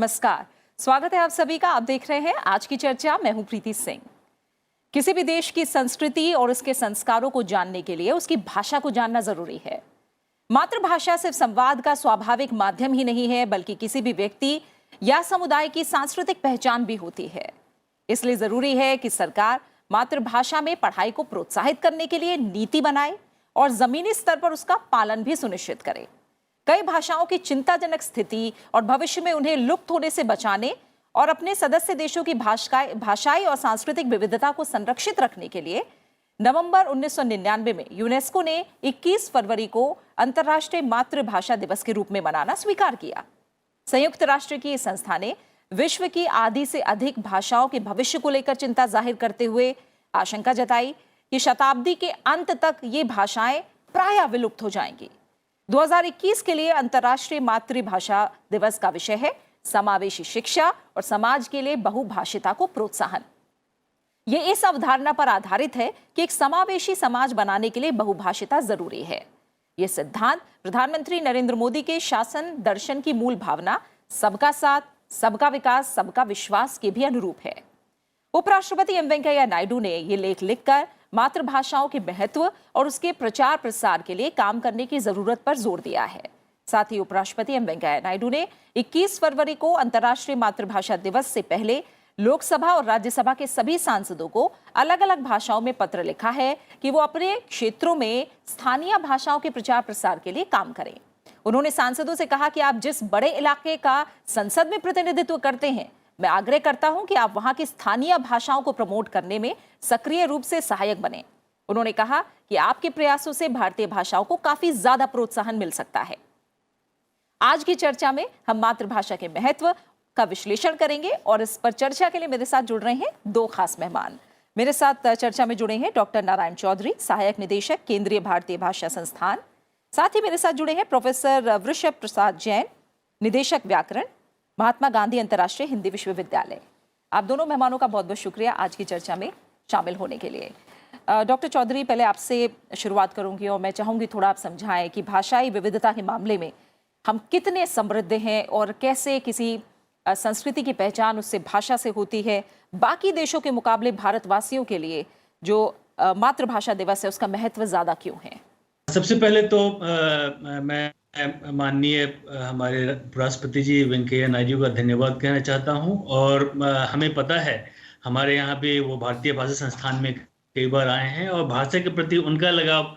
नमस्कार, स्वागत है आप सभी का। आप देख रहे हैं आज की चर्चा। मैं हूं प्रीति सिंह। किसी भी देश की संस्कृति और उसके संस्कारों को जानने के लिए उसकी भाषा को जानना जरूरी है। मातृभाषा सिर्फ संवाद का स्वाभाविक माध्यम ही नहीं है, बल्कि किसी भी व्यक्ति या समुदाय की सांस्कृतिक पहचान भी होती है। इसलिए जरूरी है कि सरकार मातृभाषा में पढ़ाई को प्रोत्साहित करने के लिए नीति बनाए और जमीनी स्तर पर उसका पालन भी सुनिश्चित करे। कई भाषाओं की चिंताजनक स्थिति और भविष्य में उन्हें लुप्त होने से बचाने और अपने सदस्य देशों की भाषाई और सांस्कृतिक विविधता को संरक्षित रखने के लिए नवंबर 1999 में यूनेस्को ने 21 फरवरी को अंतर्राष्ट्रीय मातृभाषा दिवस के रूप में मनाना स्वीकार किया। संयुक्त राष्ट्र की इस संस्था ने विश्व की आधी से अधिक भाषाओं के भविष्य को लेकर चिंता जाहिर करते हुए आशंका जताई कि शताब्दी के अंत तक ये भाषाएं प्रायः विलुप्त हो जाएंगी। 2021 के लिए अंतर्राष्ट्रीय मातृभाषा दिवस का विषय है समावेशी शिक्षा और समाज के लिए बहुभाषिता को प्रोत्साहन। ये इस अवधारणा पर आधारित है कि एक समावेशी समाज बनाने के लिए बहुभाषिता जरूरी है। यह सिद्धांत प्रधानमंत्री नरेंद्र मोदी के शासन दर्शन की मूल भावना सबका साथ, सबका विकास, सबका विश्वास के भी अनुरूप है। उपराष्ट्रपति एम वेंकैया नायडू ने यह लेख लिखकर मातृभाषाओं के महत्व और उसके प्रचार प्रसार के लिए काम करने की जरूरत पर जोर दिया है। साथ ही उपराष्ट्रपति एम वेंकैया नायडू ने 21 फरवरी को अंतर्राष्ट्रीय मातृभाषा दिवस से पहले लोकसभा और राज्यसभा के सभी सांसदों को अलग अलग भाषाओं में पत्र लिखा है कि वो अपने क्षेत्रों में स्थानीय भाषाओं के प्रचार प्रसार के लिए काम करें। उन्होंने सांसदों से कहा कि आप जिस बड़े इलाके का संसद में प्रतिनिधित्व करते हैं, मैं आग्रह करता हूं कि आप वहां की स्थानीय भाषाओं को प्रमोट करने में सक्रिय रूप से सहायक बने। उन्होंने कहा कि आपके प्रयासों से भारतीय भाषाओं को काफी ज्यादा प्रोत्साहन मिल सकता है। आज की चर्चा में हम मातृभाषा के महत्व का विश्लेषण करेंगे और इस पर चर्चा के लिए मेरे साथ जुड़ रहे हैं दो खास मेहमान। मेरे साथ चर्चा में जुड़े हैं डॉक्टर नारायण चौधरी, सहायक निदेशक, केंद्रीय भारतीय भाषा संस्थान। साथ ही मेरे साथ जुड़े हैं प्रोफेसर वृषभ प्रसाद जैन, निदेशक व्याकरण, महात्मा गांधी अंतर्राष्ट्रीय हिंदी विश्वविद्यालय। आप दोनों मेहमानों का बहुत बहुत शुक्रिया आज की चर्चा में शामिल होने के लिए। डॉक्टर चौधरी, पहले आपसे शुरुआत करूंगी और मैं चाहूंगी थोड़ा आप समझाएं कि भाषाई विविधता के मामले में हम कितने समृद्ध हैं और कैसे किसी संस्कृति की पहचान उससे भाषा से होती है। बाकी देशों के मुकाबले भारतवासियों के लिए जो मातृभाषा दिवस है उसका महत्व ज्यादा क्यों है? सबसे पहले तो मैं माननीय हमारे राष्ट्रपति जी वेंकैया नायडू का धन्यवाद कहना चाहता हूं। और हमें पता है हमारे यहाँ पे वो भारतीय भाषा संस्थान में कई बार आए हैं और भाषा के प्रति उनका लगाव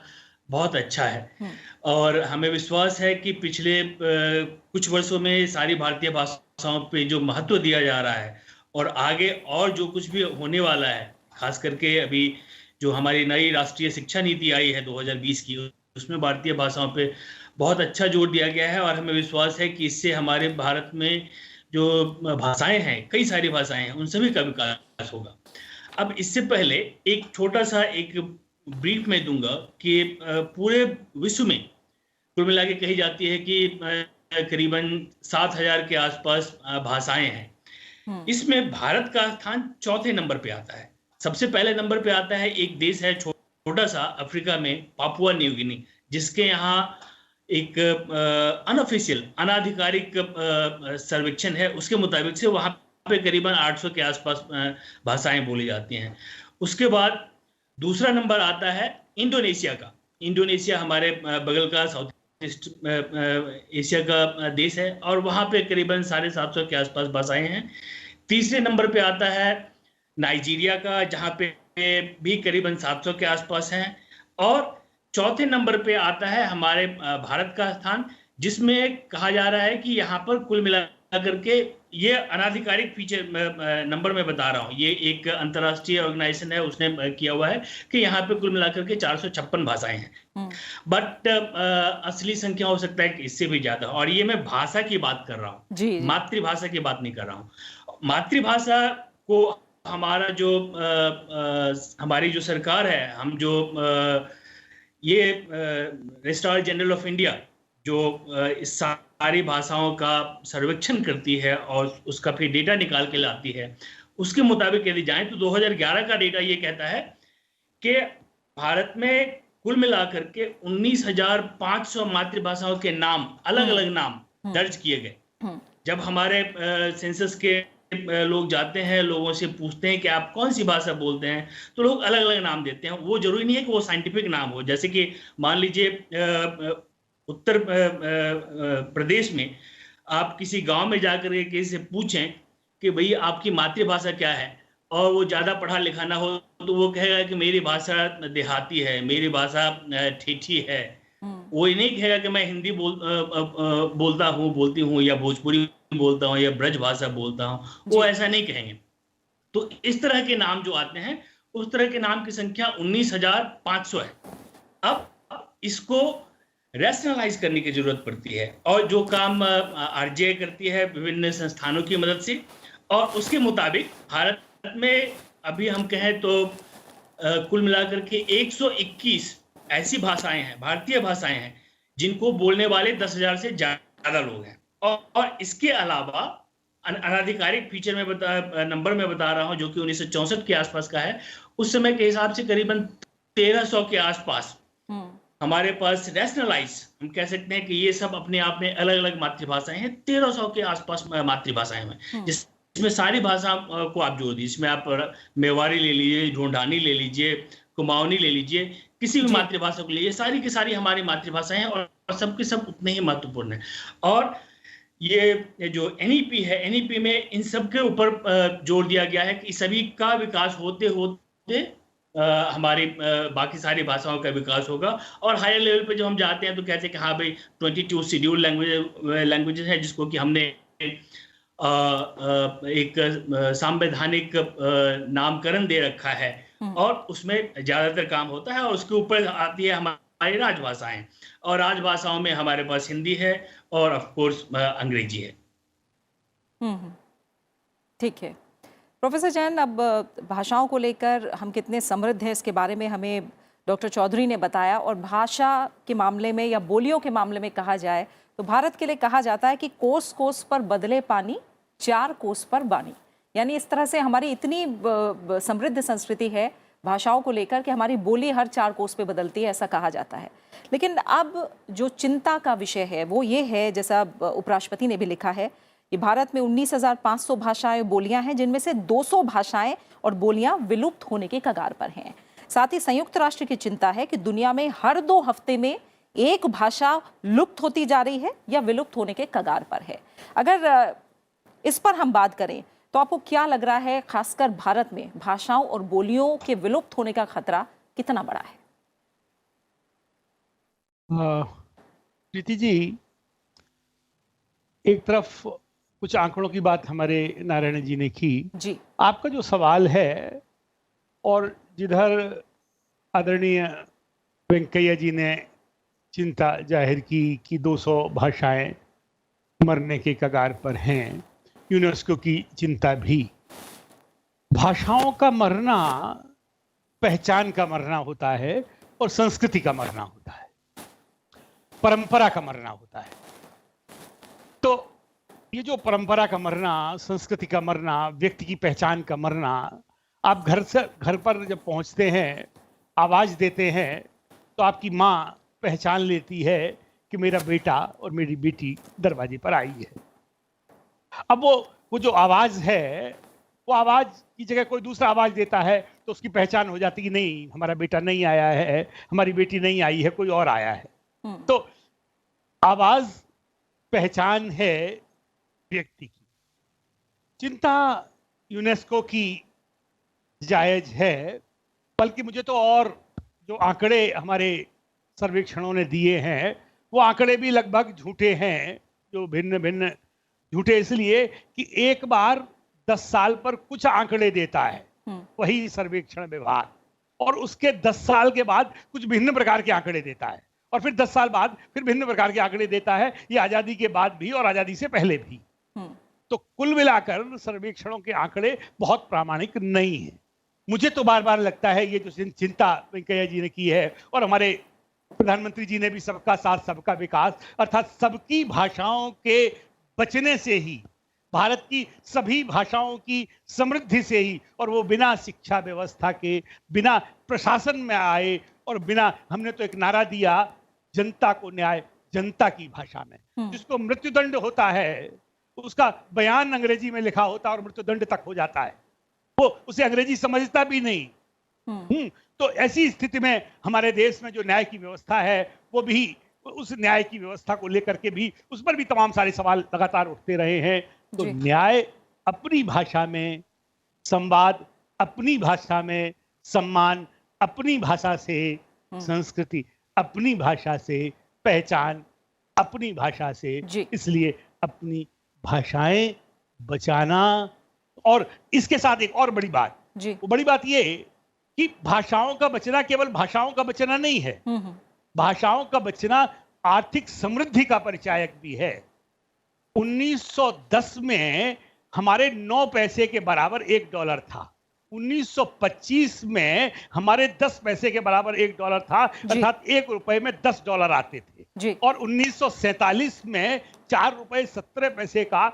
बहुत अच्छा है। और हमें विश्वास है कि पिछले कुछ वर्षों में सारी भारतीय भाषाओं पे जो महत्व दिया जा रहा है और आगे और जो कुछ भी होने वाला है, खास करके अभी जो हमारी नई राष्ट्रीय शिक्षा नीति आई है 2020 की, उसमें भारतीय भाषाओं पे बहुत अच्छा जोर दिया गया है। और हमें विश्वास है कि इससे हमारे भारत में जो भाषाएं हैं, कई सारी भाषाएं हैं, उन सभी का विकास होगा। अब इससे पहले एक छोटा सा एक ब्रीफ में दूंगा कि पूरे विश्व में कुल मिला के कही जाती है कि करीबन 7000 के आसपास भाषाएं हैं। इसमें भारत का स्थान चौथे नंबर पे आता है। सबसे पहले नंबर पे आता है एक देश है छोटा सा अफ्रीका में, पापुआ न्यू गिनी, जिसके यहाँ एक अनऑफिशियल अनाधिकारिक सर्वेक्षण है, उसके मुताबिक से वहां पे करीबन 800 के आसपास भाषाएं बोली जाती हैं। उसके बाद दूसरा नंबर आता है इंडोनेशिया का। इंडोनेशिया हमारे बगल का साउथ ईस्ट एशिया का देश है और वहां पे करीबन 750 के आसपास भाषाएं हैं। तीसरे नंबर पे आता है नाइजीरिया का, जहां पे भी करीबन 700 के आसपास हैं। और चौथे नंबर पे आता है हमारे भारत का स्थान, जिसमें कहा जा रहा है कि यहाँ पर कुल मिलाकर के ये अनाधिकारिक फीचर नंबर में बता रहा हूँ, ये एक अंतर्राष्ट्रीय ऑर्गेनाइजेशन है, उसने किया हुआ है कि यहाँ पे कुल मिलाकर के 456 भाषाएं हैं। बट असली संख्या हो सकता है कि इससे भी ज्यादा। और ये मैं भाषा की बात कर रहा हूँ, मातृभाषा की बात नहीं कर रहा हूँ। मातृभाषा को हमारा जो हमारी जो सरकार है, हम जो ये रजिस्ट्रार जनरल ऑफ इंडिया जो इस सारी भाषाओं का सर्वेक्षण करती है और उसका फिर डेटा निकाल के लाती है, उसके मुताबिक यदि जाएं तो 2011 का डेटा ये कहता है कि भारत में कुल मिलाकर के 19,500 मातृभाषाओं के नाम, अलग अलग नाम दर्ज किए गए। जब हमारे सेंसस के लोग जाते हैं, लोगों से पूछते हैं कि आप कौन सी भाषा बोलते हैं, तो लोग अलग अलग नाम देते हैं। वो जरूरी नहीं है कि वो साइंटिफिक नाम हो। जैसे कि मान लीजिए उत्तर प्रदेश में आप किसी गांव में जाकर के किसी से पूछें कि भाई आपकी मातृभाषा क्या है, और वो ज्यादा पढ़ा लिखा ना हो तो वो कहेगा कि मेरी भाषा देहाती है, मेरी भाषा ठेठी है। वो ये नहीं कहेगा कि मैं हिंदी बोलती हूँ या भोजपुरी बोलता हूँ या ब्रज भाषा बोलता हूँ, वो ऐसा नहीं कहेंगे। तो इस तरह के नाम जो आते हैं, उस तरह के नाम की संख्या 19,500 है। अब इसको रैशनलाइज करने की जरूरत पड़ती है, और जो काम आरजीआई करती है विभिन्न संस्थानों की मदद से, और उसके मुताबिक भारत में अभी हम कहें तो कुल मिलाकर के 121 ऐसी भाषाएं हैं, भारतीय भाषाएं हैं, जिनको बोलने वाले 10,000 से ज्यादा लोग हैं। और इसके अलावा अनाधिकारिक फीचर में नंबर में बता रहा हूं, जो कि 1964 के आसपास का है, उस समय के हिसाब से करीबन 1300 के आसपास हमारे पास रैशनलाइज, हम कह सकते हैं कि ये सब अपने आप में अलग अलग मातृभाषाएं हैं। 1300 के आसपास मातृभाषाएं हैं, जिसमें सारी भाषा को आप जोड़ दीजिए। इसमें आप मेवाड़ी ले लीजिए, ढूंढानी ले लीजिए, कुमाऊनी ले लीजिए, किसी भी मातृभाषा को लिए, सारी की सारी हमारी मातृभाषाएं हैं, और सबके सब उतने ही महत्वपूर्ण है। और ये जो एनईपी है, एनईपी में इन सब के ऊपर जोर दिया गया है कि सभी का विकास होते होते हमारी बाकी सारी भाषाओं का विकास होगा। और हायर लेवल पे जब हम जाते हैं तो कहते हैं कि हाँ भाई 22 शेड्यूल लैंग्वेजेस है, जिसको कि हमने एक संवैधानिक नामकरण दे रखा है, और उसमें ज्यादातर काम होता है। और उसके ऊपर आती है हमारी राजभाषाएं, और राजभाषाओं में हमारे पास हिंदी है और ऑफ कोर्स अंग्रेजी है। ठीक है प्रोफेसर जैन, अब भाषाओं को लेकर हम कितने समृद्ध हैं इसके बारे में हमें डॉक्टर चौधरी ने बताया। और भाषा के मामले में या बोलियों के मामले में कहा जाए तो भारत के लिए कहा जाता है कि कोस कोस पर बदले पानी, 4 कोस पर बानी। यानी इस तरह से हमारी इतनी समृद्ध संस्कृति है भाषाओं को लेकर कि हमारी बोली हर 4 कोस पे बदलती है, ऐसा कहा जाता है। लेकिन अब जो चिंता का विषय है वो ये है, जैसा उपराष्ट्रपति ने भी लिखा है, कि भारत में 19,500 भाषाएं बोलियां हैं, जिनमें से 200 भाषाएं और बोलियां विलुप्त होने के कगार पर हैं। साथ ही संयुक्त राष्ट्र की चिंता है कि दुनिया में हर 2 हफ्ते में एक भाषा लुप्त होती जा रही है या विलुप्त होने के कगार पर है। अगर इस पर हम बात करें तो आपको क्या लग रहा है, खासकर भारत में भाषाओं और बोलियों के विलुप्त होने का खतरा कितना बड़ा है? प्रीति जी, एक तरफ कुछ आंकड़ों की बात हमारे नारायण जी ने की जी। आपका जो सवाल है, और जिधर आदरणीय वेंकैया जी ने चिंता जाहिर की कि 200 भाषाएं मरने के कगार पर हैं, यूनेस्को की चिंता भी। भाषाओं का मरना पहचान का मरना होता है, और संस्कृति का मरना होता है, परंपरा का मरना होता है। तो ये जो परंपरा का मरना, संस्कृति का मरना, व्यक्ति की पहचान का मरना, आप घर पर जब पहुंचते हैं, आवाज देते हैं, तो आपकी माँ पहचान लेती है कि मेरा बेटा और मेरी बेटी दरवाजे पर आई है। अब वो जो आवाज है, वो आवाज की जगह कोई दूसरा आवाज देता है तो उसकी पहचान हो जाती है कि नहीं, हमारा बेटा नहीं आया है, हमारी बेटी नहीं आई है, कोई और आया है। तो आवाज पहचान है व्यक्ति की। चिंता यूनेस्को की जायज है, बल्कि मुझे तो और जो आंकड़े हमारे सर्वेक्षणों ने दिए हैं, वो आंकड़े भी लगभग झूठे हैं। जो भिन्न भिन्न झूठे इसलिए कि एक बार 10 साल पर कुछ आंकड़े देता है वही सर्वेक्षण विभाग, और उसके 10 साल के बाद कुछ भिन्न प्रकार के आंकड़े देता है, और फिर 10 साल बाद फिर भिन्न प्रकार के आंकड़े देता है। ये आजादी के बाद भी और आजादी से पहले भी। तो कुल मिलाकर सर्वेक्षणों के आंकड़े बहुत प्रामाणिक नहीं है। मुझे तो बार बार लगता है ये जो चिंता वेंकैया जी ने की है, और हमारे प्रधानमंत्री जी ने भी सबका साथ सबका विकास, अर्थात सबकी भाषाओं के बचने से ही, भारत की सभी भाषाओं की समृद्धि से ही, और वो बिना शिक्षा व्यवस्था के, बिना प्रशासन में आए, और बिना, हमने तो एक नारा दिया, जनता को न्याय जनता की भाषा में। जिसको मृत्युदंड होता है उसका बयान अंग्रेजी में लिखा होता है और मृत्युदंड तक हो जाता है, वो उसे अंग्रेजी समझता भी नहीं। तो ऐसी स्थिति में हमारे देश में जो न्याय की व्यवस्था है वो भी, उस न्याय की व्यवस्था को लेकर के भी, उस पर भी तमाम सारे सवाल लगातार उठते रहे हैं। तो न्याय अपनी भाषा में, संवाद अपनी भाषा में, सम्मान अपनी भाषा से, संस्कृति अपनी भाषा से, पहचान अपनी भाषा से, इसलिए अपनी भाषाएं बचाना। और इसके साथ एक और बड़ी बात, वो बड़ी बात ये कि भाषाओं का बचना केवल भाषाओं का बचना नहीं है, भाषाओं का बचना आर्थिक समृद्धि का परिचायक भी है। 1910 में हमारे 9 पैसे के बराबर $1 था, 1925 में हमारे 10 पैसे के बराबर $1 था, अर्थात $1 में $10 आते थे। और 1947 में $4.17 का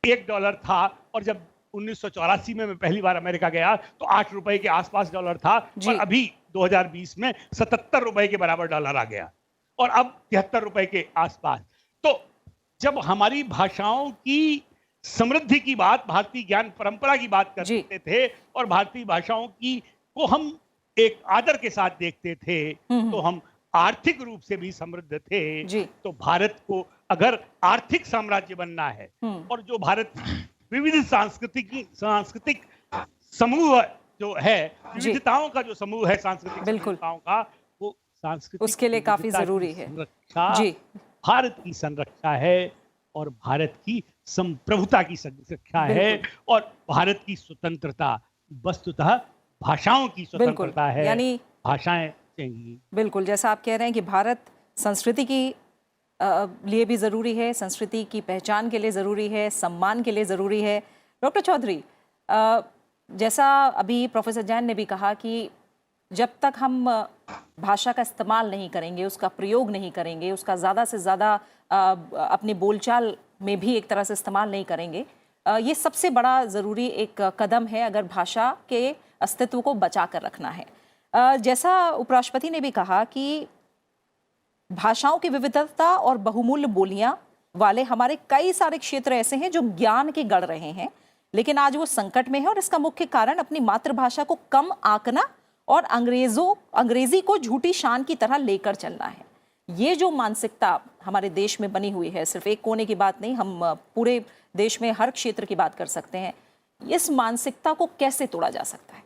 $1 था, और जब 1984 में मैं पहली बार अमेरिका गया तो $8 के आसपास डॉलर था, और अभी 2020 में $77 के बराबर डॉलर आ गया, और अब $73 के आसपास। तो जब हमारी भाषाओं की समृद्धि की बात, भारतीय ज्ञान परंपरा की बात करते थे और भारतीय भाषाओं की को हम एक आदर के साथ देखते थे, तो हम आर्थिक रूप से भी समृद्ध थे। तो भारत को अगर आर्थिक साम्राज्य बनना है, और जो भारत विविध सांस्कृतिक समूह जो है, विविधताओं का जो समूह है सांस्कृतिक विविधताओं का, वो सांस्कृतिक उसके लिए काफी जरूरी है। भारत की संरक्षा है, और भारत की संप्रभुता की संरक्षा है, और भारत की स्वतंत्रता वस्तुतः भाषाओं की स्वतंत्रता है, यानी भाषाएं चाहिए। बिल्कुल, जैसा आप कह रहे हैं कि भारत संस्कृति की लिए भी ज़रूरी है, संस्कृति की पहचान के लिए ज़रूरी है, सम्मान के लिए ज़रूरी है। डॉक्टर चौधरी, जैसा अभी प्रोफेसर जैन ने भी कहा कि जब तक हम भाषा का इस्तेमाल नहीं करेंगे, उसका प्रयोग नहीं करेंगे, उसका ज़्यादा से ज़्यादा अपने बोलचाल में भी एक तरह से इस्तेमाल नहीं करेंगे, ये सबसे बड़ा ज़रूरी एक कदम है अगर भाषा के अस्तित्व को बचा कर रखना है। जैसा उपराष्ट्रपति ने भी कहा कि भाषाओं की विविधता और बहुमूल्य बोलियां वाले हमारे कई सारे क्षेत्र ऐसे हैं जो ज्ञान के गढ़ रहे हैं, लेकिन आज वो संकट में है, और इसका मुख्य कारण अपनी मातृभाषा को कम आंकना और अंग्रेजी को झूठी शान की तरह लेकर चलना है। ये जो मानसिकता हमारे देश में बनी हुई है, सिर्फ एक कोने की बात नहीं, हम पूरे देश में हर क्षेत्र की बात कर सकते हैं, इस मानसिकता को कैसे तोड़ा जा सकता है?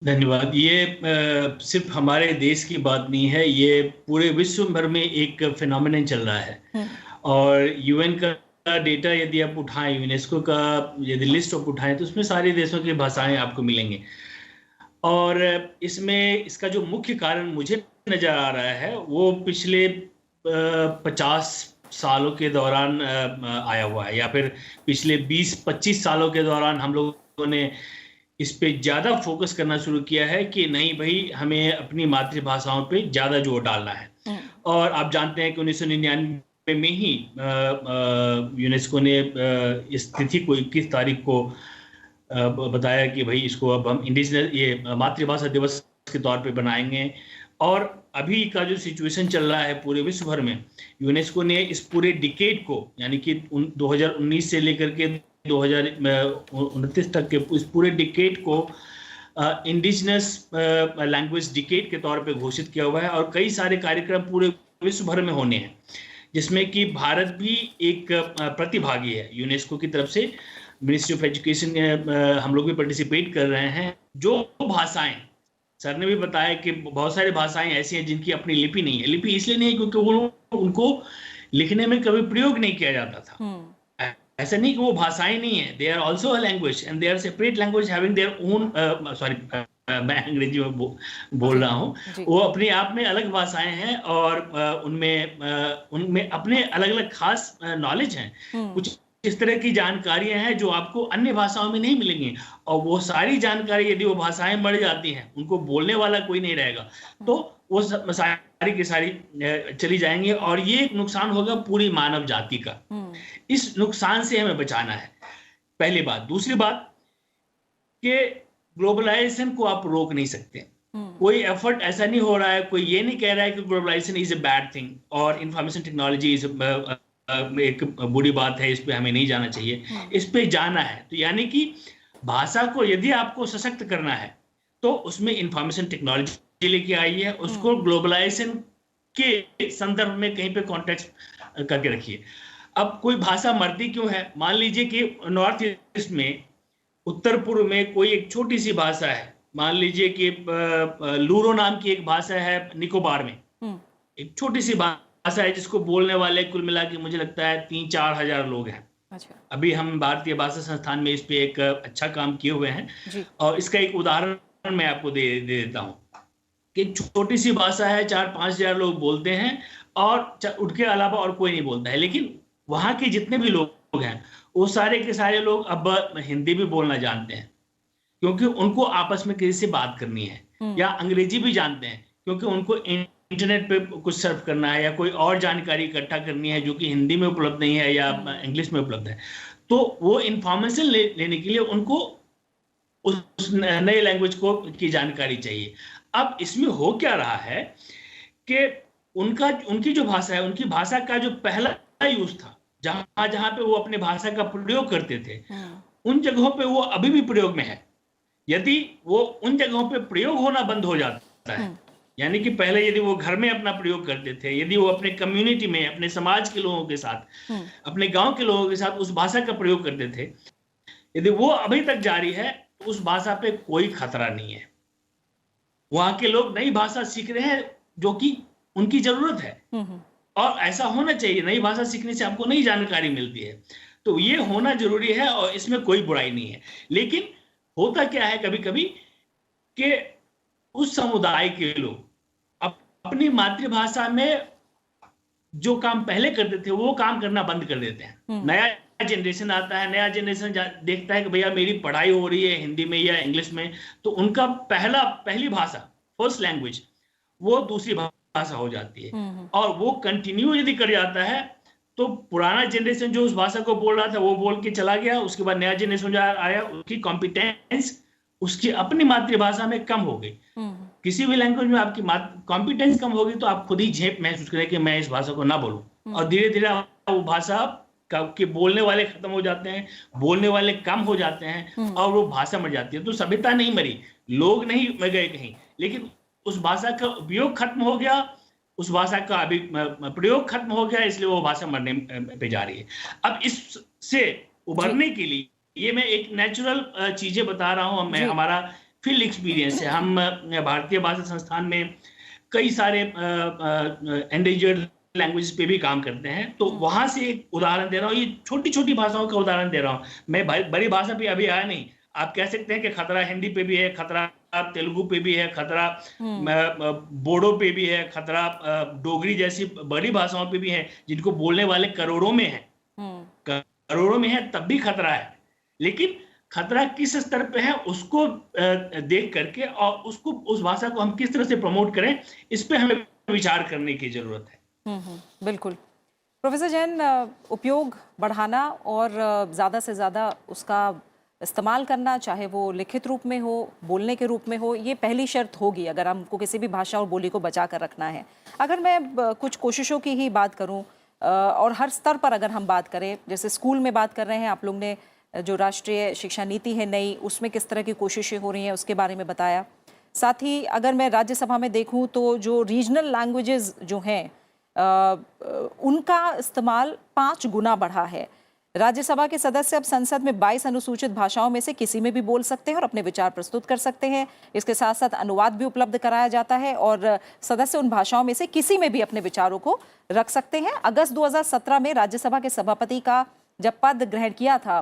धन्यवाद। ये सिर्फ हमारे देश की बात नहीं है, ये पूरे विश्व भर में एक फिनोमेनन चल रहा है। और यूएन का डेटा यदि आप उठाएं, यूनेस्को का यदि लिस्ट आप उठाएं, तो उसमें सारे देशों की भाषाएं आपको मिलेंगे। और इसमें इसका जो मुख्य कारण मुझे नजर आ रहा है वो पिछले 50 सालों के दौरान आया हुआ है, या फिर पिछले 20-25 सालों के दौरान हम लोगों ने इस पे ज़्यादा फोकस करना शुरू किया है कि नहीं भाई, हमें अपनी मातृभाषाओं पे ज़्यादा जोर डालना है। और आप जानते हैं कि 1999 में ही यूनेस्को ने इस तिथि को 21 तारीख को बताया कि भाई इसको अब हम इंडिजिनस, ये मातृभाषा दिवस के तौर पे बनाएंगे। और अभी का जो सिचुएशन चल रहा है पूरे विश्व भर में, यूनेस्को ने इस पूरे डिकेड को, यानी कि 2019 से लेकर के 2029 तक के इस पूरे डिकेड को इंडिजिनस लैंग्वेज डिकेड के तौर पे घोषित किया हुआ है। और कई सारे कार्यक्रम पूरे विश्व भर में होने हैं, जिसमें कि भारत भी एक प्रतिभागी है। यूनेस्को की तरफ से मिनिस्ट्री ऑफ एजुकेशन हम लोग भी पार्टिसिपेट कर रहे हैं। जो भाषाएं, सर ने भी बताया कि बहुत सारी भाषाएं ऐसी हैं जिनकी अपनी लिपि नहीं है। लिपि इसलिए नहीं क्योंकि वो उनको लिखने में कभी प्रयोग नहीं किया जाता था। ऐसा नहीं कि वो भाषाएं नहीं है, they are also a language and they are separate language having their own, sorry मैं अंग्रेजी में बोल रहा हूँ, वो अपने आप में अलग भाषाएं हैं, और उनमें अपने अलग अलग खास नॉलेज हैं। कुछ इस तरह की जानकारियां हैं जो आपको अन्य भाषाओं में नहीं मिलेंगी, और वो सारी जानकारी यदि वो भाषाएं मर जाती हैं, उनको बोलने वाला कोई नहीं रहेगा, तो वो सारी की सारी चली जाएंगी, और ये एक नुकसान होगा पूरी मानव जाति का। इस नुकसान से हमें बचाना है, पहली बात। दूसरी बात कि ग्लोबलाइजेशन को आप रोक नहीं सकते। कोई एफर्ट ऐसा नहीं हो रहा है, कोई ये नहीं कह रहा है कि globalisation is a bad thing और इंफॉर्मेशन टेक्नोलॉजी इज एक बुरी बात है, इस पे हमें नहीं जाना चाहिए, इस पे जाना है। तो यानी कि भाषा को यदि आपको सशक्त करना है तो उसमें इंफॉर्मेशन टेक्नोलॉजी लेके आई है, उसको ग्लोबलाइजेशन के संदर्भ में कहीं पे कॉन्टेक्स्ट करके रखिए। अब कोई भाषा मरती क्यों है? मान लीजिए कि नॉर्थ ईस्ट में, उत्तर पूर्व में कोई एक छोटी सी भाषा है, मान लीजिए कि लूरो नाम की एक भाषा है निकोबार में, एक छोटी सी भाषा है जिसको बोलने वाले कुल मिला के मुझे लगता है 3-4 हजार लोग हैं। अच्छा। अभी हम भारतीय भाषा संस्थान में इस पे एक अच्छा काम किए हुए हैं जी। और इसका एक उदाहरण मैं आपको दे देता हूँ कि छोटी सी भाषा है, 4-5 हजार लोग बोलते हैं और उनके अलावा और कोई नहीं बोलता है, लेकिन वहां के जितने भी लोग हैं वो सारे के सारे लोग अब हिंदी भी बोलना जानते हैं क्योंकि उनको आपस में किसी से बात करनी है, या अंग्रेजी भी जानते हैं क्योंकि उनको इंटरनेट पे कुछ सर्फ करना है या कोई और जानकारी इकट्ठा करनी है जो कि हिंदी में उपलब्ध नहीं है या इंग्लिश में उपलब्ध है। तो वो इंफॉर्मेशन लेने के लिए उनको उस नए लैंग्वेज को की जानकारी चाहिए। अब इसमें हो क्या रहा है कि उनकी जो भाषा है, उनकी भाषा का जो पहला यूज था, जहां जहां पे वो अपने भाषा का प्रयोग करते थे, उन जगहों पे वो अभी भी प्रयोग में है। यदि वो उन जगहों पे प्रयोग होना बंद हो जाता है, यानी कि पहले यदि वो घर में अपना प्रयोग करते थे, यदि वो अपने कम्युनिटी में, अपने समाज के लोगों के साथ, अपने गांव के लोगों के साथ उस भाषा का प्रयोग करते थे, यदि वो अभी तक जारी है तो उस भाषा पे कोई खतरा नहीं है। वहां के लोग नई भाषा सीख रहे हैं जो कि उनकी जरूरत है और ऐसा होना चाहिए। नई भाषा सीखने से आपको नई जानकारी मिलती है, तो ये होना जरूरी है और इसमें कोई बुराई नहीं है। लेकिन होता क्या है कभी कभी कि उस समुदाय के लोग अपनी मातृभाषा में जो काम पहले करते थे वो काम करना बंद कर देते हैं। नया जनरेशन आता है, नया जनरेशन देखता है कि भैया मेरी पढ़ाई हो रही है हिंदी में या इंग्लिश में, तो उनका पहली भाषा, फर्स्ट लैंग्वेज, वो दूसरी भाषा हो जाती है और वो कंटिन्यू यदि कर जाता है तो पुराना जनरेशन जो उस भाषा को बोल रहा था वो बोल के चला गया, उसके बाद नया जनरेशन जो आया उसकी कॉम्पिटेंस उसकी अपनी मातृभाषा में कम हो गई। किसी भी लैंग्वेज में आपकी कॉम्पिटेंस कम होगी तो आप खुद ही झेप महसूस करें कि मैं इस भाषा को ना बोलूं, और धीरे धीरे वो भाषा के बोलने वाले खत्म हो जाते हैं, बोलने वाले कम हो जाते हैं और वो भाषा मर जाती है। तो सभ्यता नहीं मरी, लोग नहीं मर गए कहीं, लेकिन उस भाषा का उपयोग खत्म हो गया, उस भाषा का अभी प्रयोग खत्म हो गया, इसलिए वो भाषा मरने पे जा रही है। अब इससे उभरने के लिए ये मैं एक नेचुरल चीजें बता रहा हूँ, मैं हमारा फील्ड एक्सपीरियंस है। हम भारतीय भाषा संस्थान में कई सारे एंडेंजर्ड लैंग्वेज पे भी काम करते हैं, तो वहां से एक उदाहरण दे रहा हूँ, ये छोटी छोटी भाषाओं का उदाहरण दे रहा हूँ। मैं बड़ी भाषा पे अभी आया नहीं। आप कह सकते हैं कि खतरा हिंदी पे भी है, खतरा तेलुगु पे भी है, खतरा बोडो पे भी है, खतरा डोगरी जैसी बड़ी भाषाओं पे भी है जिनको बोलने वाले करोड़ों में है, करोड़ों में है, तब भी खतरा है। लेकिन खतरा किस स्तर पे है उसको देख करके और उसको उस भाषा को हम किस तरह से प्रमोट करें, इस पे हमें विचार करने की जरूरत है। बिल्कुल प्रोफेसर जैन, उपयोग बढ़ाना और ज़्यादा से ज़्यादा उसका इस्तेमाल करना, चाहे वो लिखित रूप में हो, बोलने के रूप में हो, ये पहली शर्त होगी अगर हमको किसी भी भाषा और बोली को बचा कर रखना है। अगर मैं कुछ कोशिशों की ही बात करूं और हर स्तर पर अगर हम बात करें, जैसे स्कूल में बात कर रहे हैं, आप लोग ने जो राष्ट्रीय शिक्षा नीति है नई, उसमें किस तरह की कोशिशें हो रही हैं उसके बारे में बताया। साथ ही अगर मैं राज्यसभा में देखूं तो जो रीजनल लैंग्वेजेस जो हैं उनका इस्तेमाल 5 गुना बढ़ा है। राज्यसभा के सदस्य अब संसद में 22 अनुसूचित भाषाओं में से किसी में भी बोल सकते हैं और अपने विचार प्रस्तुत कर सकते हैं। इसके साथ साथ अनुवाद भी उपलब्ध कराया जाता है और सदस्य उन भाषाओं में से किसी में भी अपने विचारों को रख सकते हैं। अगस्त 2017 में राज्यसभा के सभापति का जब पद ग्रहण किया था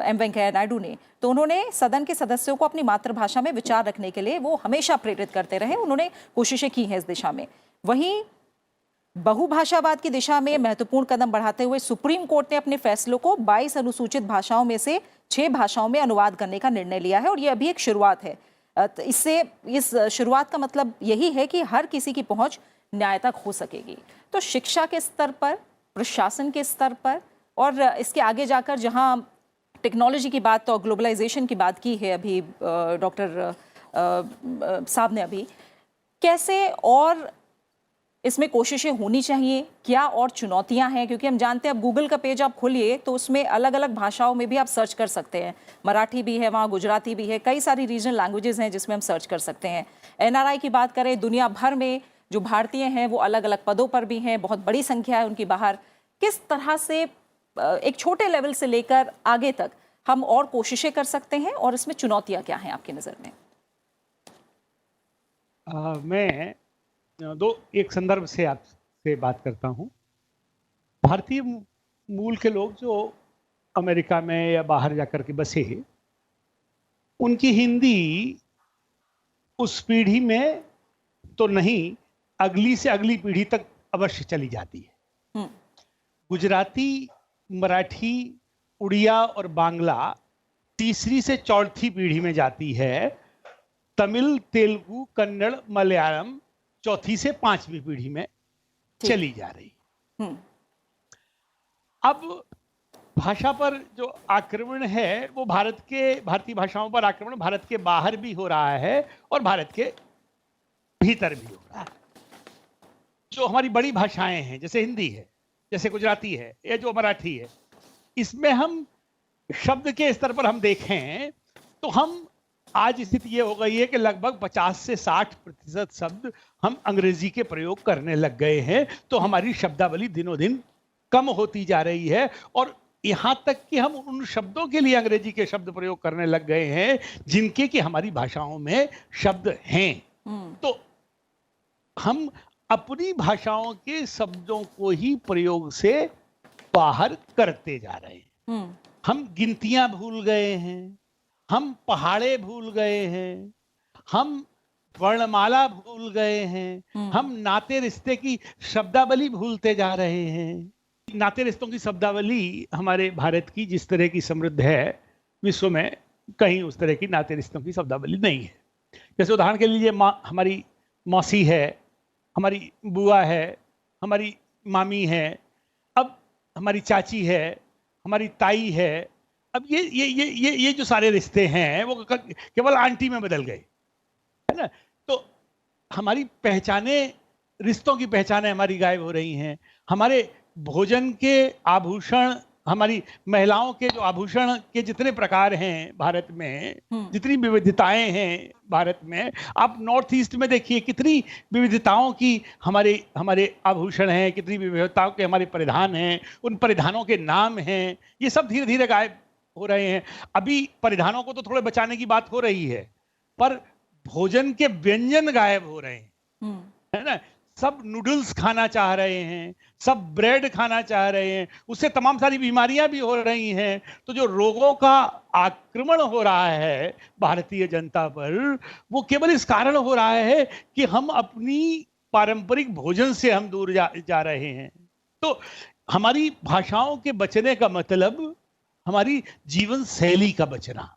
एम वेंकैया नायडू ने, तो उन्होंने सदन के सदस्यों को अपनी मातृभाषा में विचार रखने के लिए वो हमेशा प्रेरित करते रहे। उन्होंने कोशिशें की हैं इस दिशा में। वहीं बहुभाषावाद की दिशा में महत्वपूर्ण कदम बढ़ाते हुए सुप्रीम कोर्ट ने अपने फैसलों को 22 अनुसूचित भाषाओं में से 6 भाषाओं में अनुवाद करने का निर्णय लिया है और ये अभी एक शुरुआत है। इससे इस शुरुआत का मतलब यही है कि हर किसी की पहुंच न्याय तक हो सकेगी। तो शिक्षा के स्तर पर, प्रशासन के स्तर पर और इसके आगे जाकर जहां टेक्नोलॉजी की बात और ग्लोबलाइजेशन की बात की है अभी डॉक्टर साहब ने, अभी कैसे और इसमें कोशिशें होनी चाहिए, क्या और चुनौतियां हैं? क्योंकि हम जानते हैं अब गूगल का पेज आप खोलिए तो उसमें अलग अलग भाषाओं में भी आप सर्च कर सकते हैं। मराठी भी है वहाँ, गुजराती भी है, कई सारी रीजनल लैंग्वेजेस हैं जिसमें हम सर्च कर सकते हैं। एनआरआई की बात करें, दुनिया भर में जो भारतीय हैं वो अलग अलग पदों पर भी हैं, बहुत बड़ी संख्या है उनकी बाहर। किस तरह से एक छोटे लेवल से लेकर आगे तक हम और कोशिशें कर सकते हैं और इसमें चुनौतियां क्या हैं आपकी नज़र में? मैं एक संदर्भ से आपसे बात करता हूं। भारतीय मूल के लोग जो अमेरिका में या बाहर जाकर के बसे, उनकी हिंदी उस पीढ़ी में तो नहीं, अगली से अगली पीढ़ी तक अवश्य चली जाती है। गुजराती, मराठी, उड़िया और बांग्ला तीसरी से चौथी पीढ़ी में जाती है। तमिल, तेलुगु, कन्नड़, मलयालम चौथी से पांचवी पीढ़ी में चली जा रही। अब भाषा पर जो आक्रमण है वो भारतीय भाषाओं पर आक्रमण भारत के बाहर भी हो रहा है और भारत के भीतर भी हो रहा है। जो हमारी बड़ी भाषाएं हैं, जैसे हिंदी है, जैसे गुजराती है, या जो मराठी है, इसमें हम शब्द के स्तर पर हम देखें तो हम आज स्थिति ये हो गई है कि लगभग 50 से 60% शब्द हम अंग्रेजी के प्रयोग करने लग गए हैं। तो हमारी शब्दावली दिनों दिन कम होती जा रही है और यहां तक कि हम उन शब्दों के लिए अंग्रेजी के शब्द प्रयोग करने लग गए हैं जिनके कि हमारी भाषाओं में शब्द हैं। तो हम अपनी भाषाओं के शब्दों को ही प्रयोग से बाहर करते जा रहे हैं। हम गिनतियां भूल गए हैं, हम पहाड़े भूल गए हैं, हम वर्णमाला भूल गए हैं, हम नाते रिश्ते की शब्दावली भूलते जा रहे हैं। नाते रिश्तों की शब्दावली हमारे भारत की जिस तरह की समृद्ध है, विश्व में कहीं उस तरह की नाते रिश्तों की शब्दावली नहीं है। जैसे उदाहरण के लिए हमारी मौसी है, हमारी बुआ है, हमारी मामी है, अब हमारी चाची है, हमारी ताई है। अब ये जो सारे रिश्ते हैं वो केवल आंटी में बदल गए, है ना। तो हमारी पहचाने, रिश्तों की पहचानें हमारी गायब हो रही हैं। हमारे भोजन के आभूषण, हमारी महिलाओं के जो आभूषण के जितने प्रकार हैं भारत में, जितनी विविधताएं हैं भारत में, आप नॉर्थ ईस्ट में देखिए कितनी विविधताओं की हमारे आभूषण हैं, कितनी विविधताओं के हमारे परिधान हैं, उन परिधानों के नाम हैं। ये सब धीरे धीरे गायब हो रहे हैं। अभी परिधानों को तो थोड़े बचाने की बात हो रही है, पर भोजन के व्यंजन गायब हो रहे हैं, है ना। सब नूडल्स खाना चाह रहे हैं, सब ब्रेड खाना चाह रहे हैं, उससे तमाम सारी बीमारियां भी हो रही हैं। तो जो रोगों का आक्रमण हो रहा है भारतीय जनता पर, वो केवल इस कारण हो रहा है कि हम अपनी पारंपरिक भोजन से हम दूर जा रहे हैं। तो हमारी भाषाओं के बचने का मतलब हमारी जीवन शैली का बचना,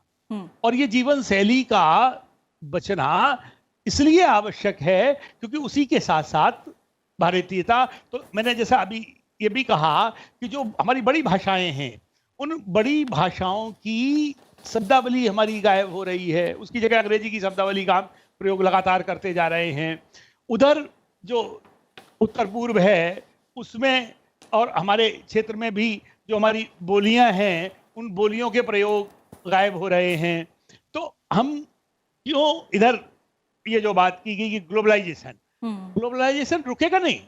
और ये जीवन शैली का बचना इसलिए आवश्यक है क्योंकि उसी के साथ साथ भारतीयता। तो मैंने जैसा अभी ये भी कहा कि जो हमारी बड़ी भाषाएं हैं, उन बड़ी भाषाओं की शब्दावली हमारी गायब हो रही है। उसकी जगह अंग्रेजी की शब्दावली का प्रयोग लगातार करते जा रहे हैं। उधर जो उत्तर पूर्व है उसमें और हमारे क्षेत्र में भी जो हमारी बोलियां हैं, उन बोलियों के प्रयोग गायब हो रहे हैं। तो हम क्यों इधर ये जो बात की गई कि ग्लोबलाइजेशन रुकेगा नहीं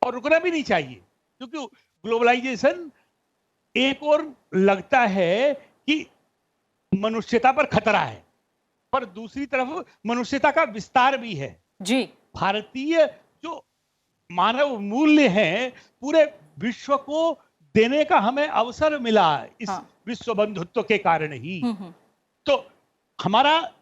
और रुकना भी नहीं चाहिए, क्योंकि ग्लोबलाइजेशन एक और लगता है कि मनुष्यता पर खतरा है, पर दूसरी तरफ मनुष्यता का विस्तार भी है। जी, भारतीय जो मानव मूल्य हैं पूरे विश्व को देने का हमें अवसर मिला इस विश्व बंधुत्व के कारण ही। तो हमारा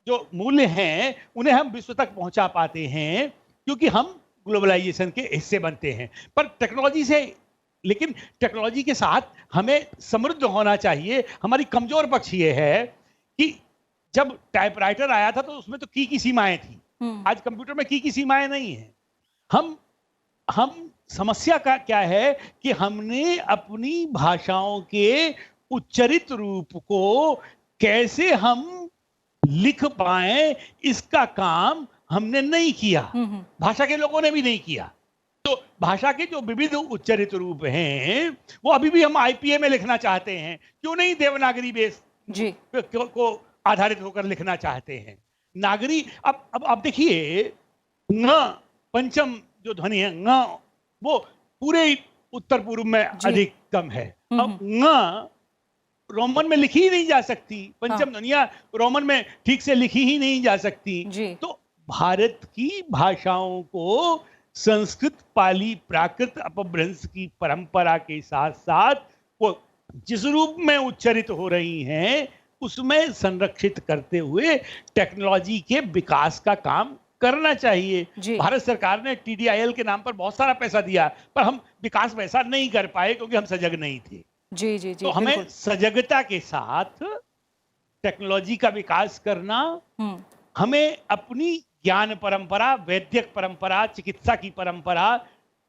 जो मूल्य हैं उन्हें हम विश्व तक पहुंचा पाते हैं क्योंकि हम ग्लोबलाइजेशन के हिस्से बनते हैं। पर टेक्नोलॉजी से, लेकिन टेक्नोलॉजी के साथ हमें समृद्ध होना चाहिए। हमारी कमजोर पक्ष ये है कि जब टाइपराइटर आया था तो उसमें तो की सीमाएं थी। आज कंप्यूटर में की सीमाएं नहीं है। हम समस्या का क्या है कि हमने अपनी भाषाओं के उच्चरित रूप को कैसे हम लिख पाए, इसका काम हमने नहीं किया, भाषा के लोगों ने भी नहीं किया। तो भाषा के जो विविध उच्चरित रूप हैं वो अभी भी हम आईपीए में लिखना चाहते हैं, क्यों नहीं देवनागरी बेस जी को आधारित होकर लिखना चाहते हैं। नागरी अब आप देखिए, ङ पंचम जो ध्वनि है ङ, वो पूरे उत्तर पूर्व में अधिकतम है। अब ङ रोमन में लिखी ही नहीं जा सकती, पंचम ध्वनियां रोमन में ठीक से लिखी ही नहीं जा सकती। तो भारत की भाषाओं को संस्कृत, पाली, प्राकृत, अपभ्रंश की परंपरा के साथ साथ वो जिस रूप में उच्चरित हो रही हैं उसमें संरक्षित करते हुए टेक्नोलॉजी के विकास का काम करना चाहिए। भारत सरकार ने TDIL के नाम पर बहुत सारा पैसा दिया, पर हम विकास वैसा नहीं कर पाए क्योंकि हम सजग नहीं थे। जी तो हमें सजगता के साथ टेक्नोलॉजी का विकास करना, हमें अपनी ज्ञान परंपरा, वैद्यक परंपरा, चिकित्सा की परंपरा,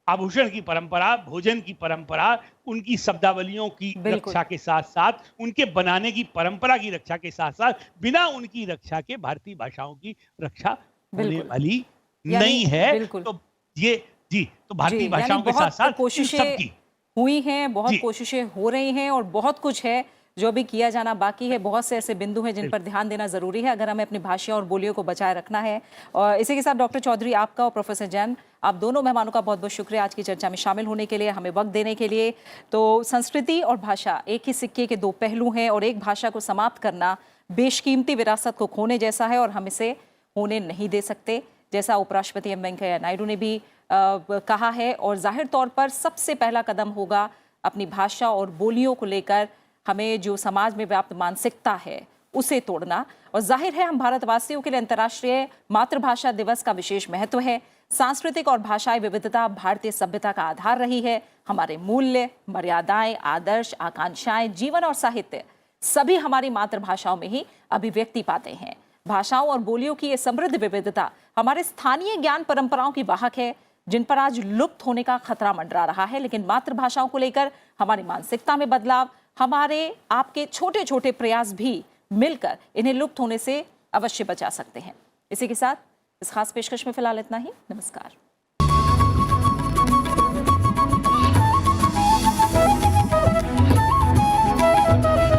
आभूषण की परंपरा, भोजन की परंपरा, उनकी शब्दावलियों की रक्षा के साथ साथ, उनके बनाने की परंपरा की रक्षा के साथ साथ, बिना उनकी रक्षा के भारतीय भाषाओं की रक्षा होने वाली नहीं है। तो ये तो भारतीय भाषाओं के साथ साथ कोशिशें हुई हैं, बहुत कोशिशें हो रही हैं और बहुत कुछ है जो अभी किया जाना बाकी है। बहुत से ऐसे बिंदु हैं जिन पर ध्यान देना जरूरी है अगर हमें अपनी भाषा और बोलियों को बचाए रखना है। और इसी के साथ डॉक्टर चौधरी आपका और प्रोफेसर जैन, आप दोनों मेहमानों का बहुत बहुत शुक्रिया आज की चर्चा में शामिल होने के लिए, हमें वक्त देने के लिए। तो संस्कृति और भाषा एक ही सिक्के के दो पहलू हैं और एक भाषा को समाप्त करना बेशकीमती विरासत को खोने जैसा है और हम इसे होने नहीं दे सकते, जैसा उपराष्ट्रपति एम वेंकैया नायडू ने भी कहा है। और जाहिर तौर पर सबसे पहला कदम होगा अपनी भाषा और बोलियों को लेकर हमें जो समाज में व्याप्त मानसिकता है उसे तोड़ना। और जाहिर है हम भारतवासियों के लिए अंतर्राष्ट्रीय मातृभाषा दिवस का विशेष महत्व है। सांस्कृतिक और भाषाई विविधता भारतीय सभ्यता का आधार रही है। हमारे मूल्य, मर्यादाएं, आदर्श, आकांक्षाएं, जीवन और साहित्य सभी हमारी मातृभाषाओं में ही अभिव्यक्ति पाते हैं। भाषाओं और बोलियों की ये समृद्ध विविधता हमारे स्थानीय ज्ञान परंपराओं की वाहक है जिन पर आज लुप्त होने का खतरा मंडरा रहा है। लेकिन मातृभाषाओं को लेकर हमारी मानसिकता में बदलाव, हमारे आपके छोटे छोटे प्रयास भी मिलकर इन्हें लुप्त होने से अवश्य बचा सकते हैं। इसी के साथ इस खास पेशकश में फिलहाल इतना ही। नमस्कार।